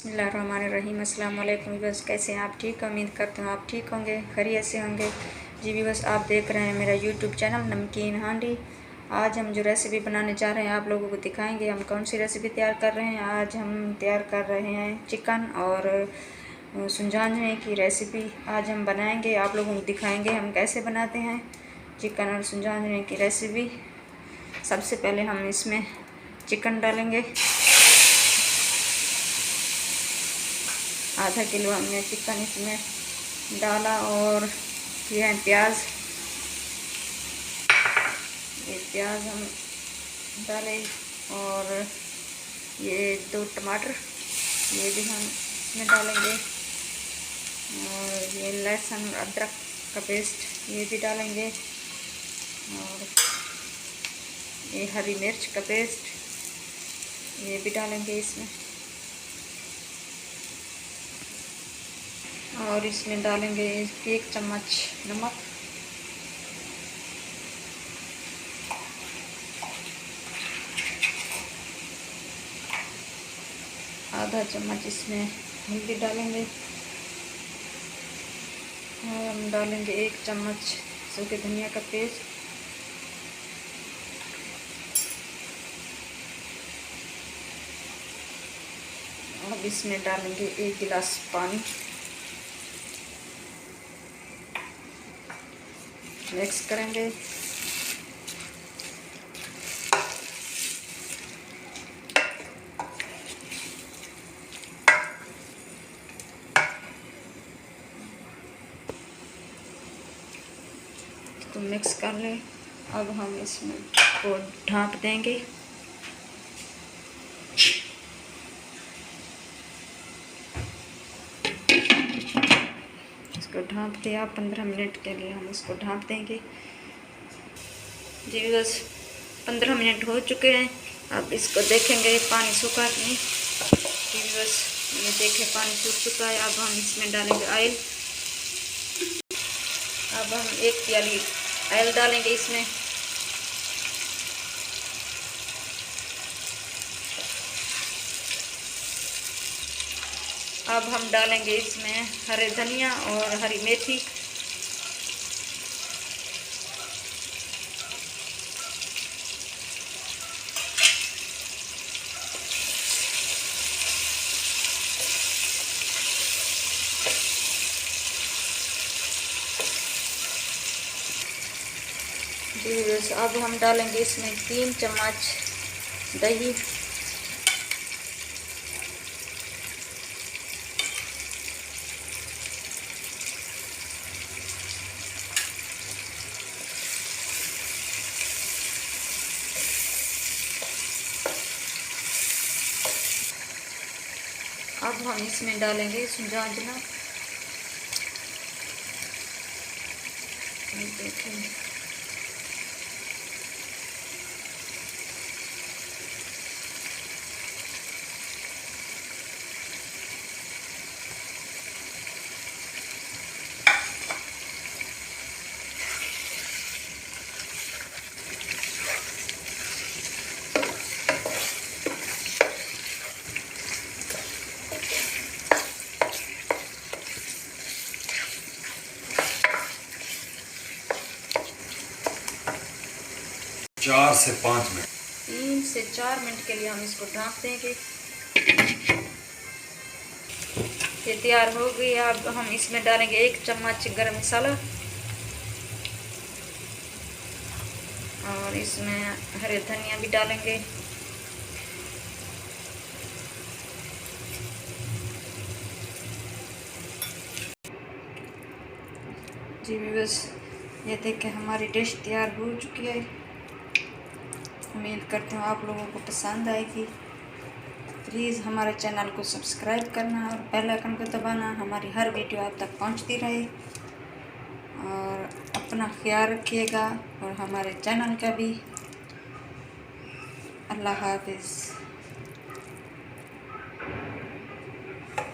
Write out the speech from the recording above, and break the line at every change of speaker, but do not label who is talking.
बिस्मिल्लाहिर्रहमानिर्रहीम। अस्सलाम वालेकुम। बस कैसे हैं आप? ठीक, उम्मीद करते हैं आप ठीक होंगे, खैरियत से होंगे। जी भी बस आप देख रहे हैं मेरा यूट्यूब चैनल नमकीन हांडी। आज हम जो रेसिपी बनाने जा रहे हैं आप लोगों को दिखाएंगे हम कौन सी रेसिपी तैयार कर रहे हैं। आज हम तैयार कर रहे हैं चिकन और सुंजाने की रेसिपी आज हम बनाएंगे, आप लोगों को दिखाएंगे हम कैसे बनाते हैं चिकन और सुंजाने की रेसिपी। सबसे पहले हम इसमें चिकन डालेंगे। आधा किलो हमने चिकन इसमें डाला और ये है प्याज। ये प्याज हम डाले और ये 2 टमाटर ये भी हम इसमें डालेंगे और ये लहसुन अदरक का पेस्ट ये भी डालेंगे और ये हरी मिर्च का पेस्ट ये भी डालेंगे इसमें और इसमें डालेंगे 1 चम्मच नमक, आधा चम्मच इसमें हल्दी डालेंगे और हम डालेंगे 1 चम्मच सूखे धनिया का पेस्ट, अब इसमें डालेंगे 1 गिलास पानी। मिक्स करेंगे। तो मिक्स कर लें। अब हम इसमें को ढाँप देंगे। इसको ढाँप दिया 15 मिनट के लिए हम इसको ढाँप देंगे। जी बस 15 मिनट हो चुके हैं। अब इसको देखेंगे पानी सूखा कि नहीं। जी बस ये देखें पानी सूख चुका है। अब हम इसमें डालेंगे ऑयल। अब हम 1 प्याली ऑयल डालेंगे इसमें। अब हम डालेंगे इसमें हरे धनिया और हरी मेथी। जी बस अब हम डालेंगे इसमें 3 चम्मच दही, अब हम इसमें डालेंगे सुंजाजना। देखें
चार से 5 मिनट
3 से 4 मिनट के लिए हम इसको ढाँप देंगे। ये तैयार हो गई। अब हम इसमें डालेंगे 1 चम्मच गरम मसाला और इसमें हरे धनिया भी डालेंगे। जी बस ये देखें हमारी डिश तैयार हो चुकी है। उम्मीद करती हूँ आप लोगों को पसंद आएगी। प्लीज़ हमारे चैनल को सब्सक्राइब करना और बेल आइकन को दबाना, हमारी हर वीडियो आप तक पहुँचती रहे। और अपना ख्याल रखिएगा और हमारे चैनल का भी। अल्लाह हाफिज़।